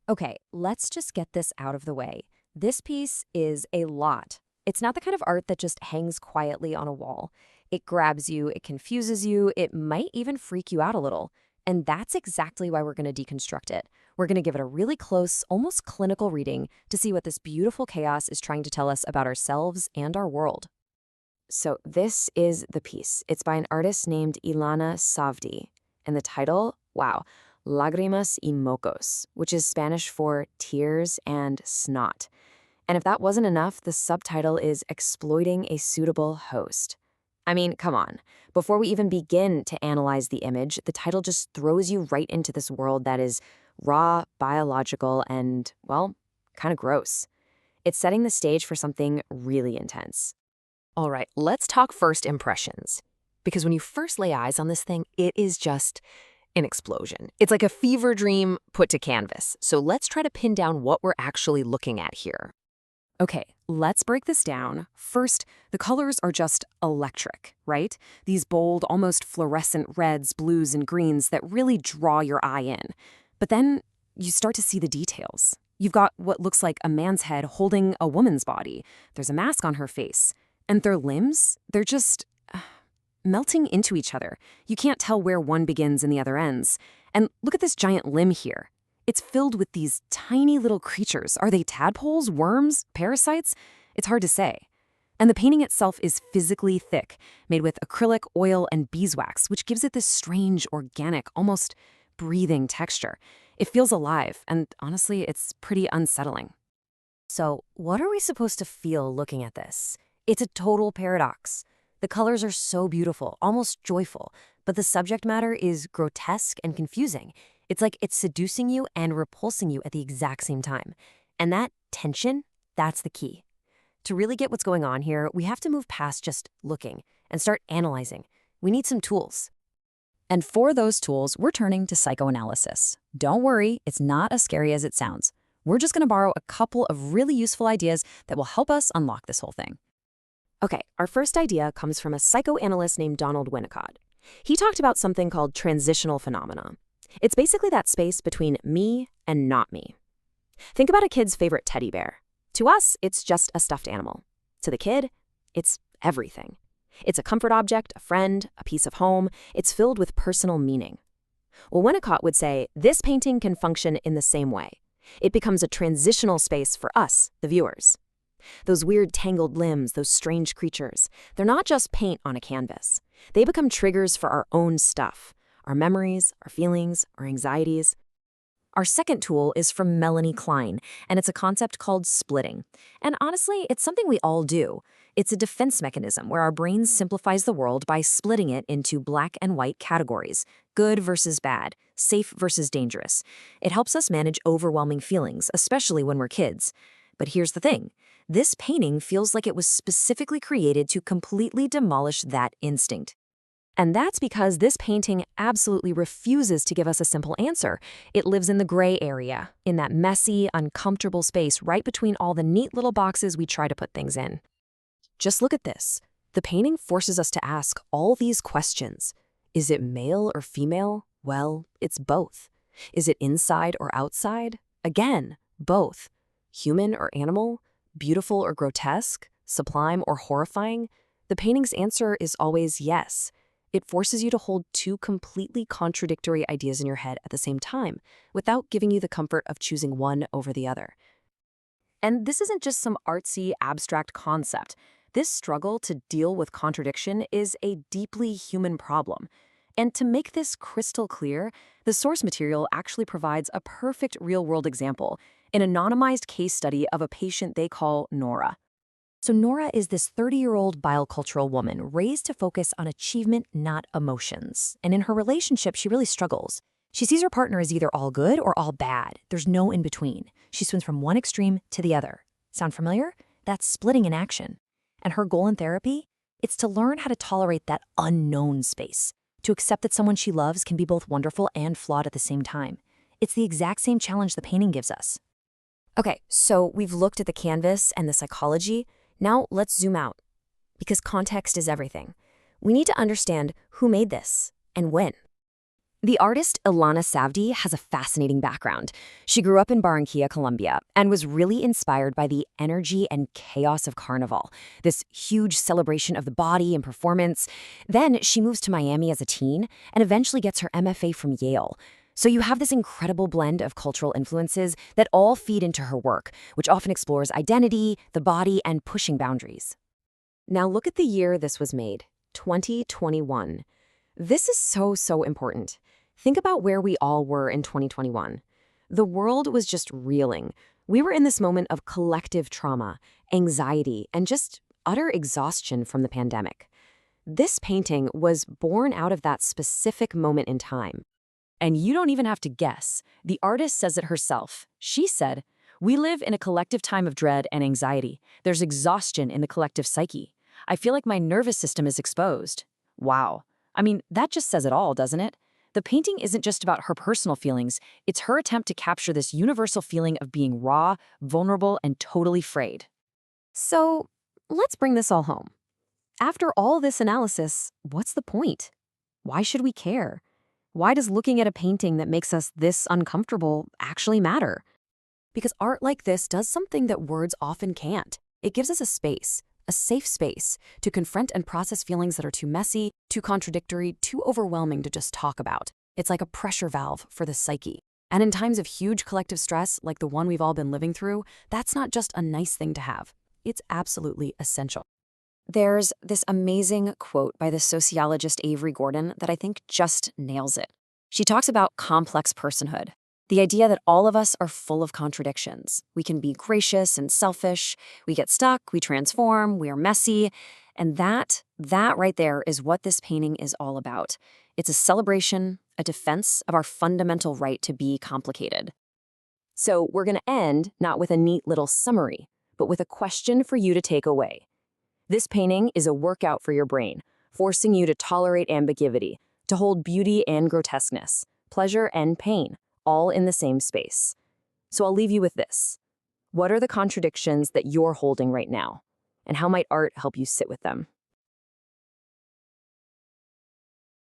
Okay, let's just get this out of the way. This piece is a lot. It's not the kind of art that just hangs quietly on a wall. It grabs you, it confuses you, it might even freak you out a little. And that's exactly why we're going to deconstruct it. We're going to give it a really close, almost clinical reading to see what this beautiful chaos is trying to tell us about ourselves and our world. So this is the piece. It's by an artist named Ilana Savdie. And the title, wow, Lagrimas y Mocos, which is Spanish for tears and snot. And if that wasn't enough, the subtitle is Exploiting a Suitable Host. I mean, come on. Before we even begin to analyze the image, the title just throws you right into this world that is raw, biological, and, well, kind of gross. It's setting the stage for something really intense. All right, let's talk first impressions. Because when you first lay eyes on this thing, it is just an explosion. It's like a fever dream put to canvas. So let's try to pin down what we're actually looking at here. Okay, let's break this down. First, the colors are just electric, right? These bold, almost fluorescent reds, blues, and greens that really draw your eye in. But then you start to see the details. You've got what looks like a man's head holding a woman's body. There's a mask on her face. And their limbs, they're just melting into each other. You can't tell where one begins and the other ends. And look at this giant limb here. It's filled with these tiny little creatures. Are they tadpoles, worms, parasites? It's hard to say. And the painting itself is physically thick, made with acrylic, oil, and beeswax, which gives it this strange, organic, almost breathing texture. It feels alive, and honestly, it's pretty unsettling. So, what are we supposed to feel looking at this? It's a total paradox. The colors are so beautiful, almost joyful, but the subject matter is grotesque and confusing. It's like it's seducing you and repulsing you at the exact same time. And that tension, that's the key. To really get what's going on here, we have to move past just looking and start analyzing. We need some tools. And for those tools, we're turning to psychoanalysis. Don't worry, it's not as scary as it sounds. We're just going to borrow a couple of really useful ideas that will help us unlock this whole thing. Okay, our first idea comes from a psychoanalyst named Donald Winnicott. He talked about something called transitional phenomena. It's basically that space between me and not me. Think about a kid's favorite teddy bear. To us, it's just a stuffed animal. To the kid, it's everything. It's a comfort object, a friend, a piece of home. It's filled with personal meaning. Well, Winnicott would say this painting can function in the same way. It becomes a transitional space for us, the viewers. Those weird tangled limbs, those strange creatures, they're not just paint on a canvas. They become triggers for our own stuff, our memories, our feelings, our anxieties. Our second tool is from Melanie Klein, and it's a concept called splitting. And honestly, it's something we all do. It's a defense mechanism where our brain simplifies the world by splitting it into black and white categories, good versus bad, safe versus dangerous. It helps us manage overwhelming feelings, especially when we're kids. But here's the thing. This painting feels like it was specifically created to completely demolish that instinct. And that's because this painting absolutely refuses to give us a simple answer. It lives in the gray area, in that messy, uncomfortable space right between all the neat little boxes we try to put things in. Just look at this. The painting forces us to ask all these questions. Is it male or female? Well, it's both. Is it inside or outside? Again, both. Human or animal? Beautiful or grotesque? Sublime or horrifying? The painting's answer is always yes. It forces you to hold two completely contradictory ideas in your head at the same time, without giving you the comfort of choosing one over the other. And this isn't just some artsy, abstract concept. This struggle to deal with contradiction is a deeply human problem. And to make this crystal clear, the source material actually provides a perfect real-world example, an anonymized case study of a patient they call Nora. So Nora is this 30-year-old biocultural woman raised to focus on achievement, not emotions. And in her relationship, she really struggles. She sees her partner as either all good or all bad. There's no in between. She swims from one extreme to the other. Sound familiar? That's splitting in action. And her goal in therapy? It's to learn how to tolerate that unknown space, to accept that someone she loves can be both wonderful and flawed at the same time. It's the exact same challenge the painting gives us. Okay, so we've looked at the canvas and the psychology. Now let's zoom out, because context is everything. We need to understand who made this and when. The artist Ilana Savdie has a fascinating background. She grew up in Barranquilla, Colombia, and was really inspired by the energy and chaos of Carnival, this huge celebration of the body and performance. Then she moves to Miami as a teen and eventually gets her MFA from Yale. So you have this incredible blend of cultural influences that all feed into her work, which often explores identity, the body, and pushing boundaries. Now look at the year this was made, 2021. This is so important. Think about where we all were in 2021. The world was just reeling. We were in this moment of collective trauma, anxiety, and just utter exhaustion from the pandemic. This painting was born out of that specific moment in time. And you don't even have to guess. The artist says it herself. She said, "We live in a collective time of dread and anxiety. There's exhaustion in the collective psyche. I feel like my nervous system is exposed." Wow. I mean, that just says it all, doesn't it? The painting isn't just about her personal feelings, it's her attempt to capture this universal feeling of being raw, vulnerable, and totally frayed. So, let's bring this all home. After all this analysis, what's the point? Why should we care? Why does looking at a painting that makes us this uncomfortable actually matter? Because art like this does something that words often can't. It gives us a safe space, to confront and process feelings that are too messy, too contradictory, too overwhelming to just talk about. It's like a pressure valve for the psyche. And in times of huge collective stress, like the one we've all been living through, that's not just a nice thing to have. It's absolutely essential. There's this amazing quote by the sociologist Avery Gordon that I think just nails it. She talks about complex personhood. The idea that all of us are full of contradictions. We can be gracious and selfish, we get stuck, we transform, we are messy, and that right there is what this painting is all about. It's a celebration, a defense of our fundamental right to be complicated. So we're going to end not with a neat little summary, but with a question for you to take away. This painting is a workout for your brain, forcing you to tolerate ambiguity, to hold beauty and grotesqueness, pleasure and pain, all in the same space. So I'll leave you with this. What are the contradictions that you're holding right now? And how might art help you sit with them?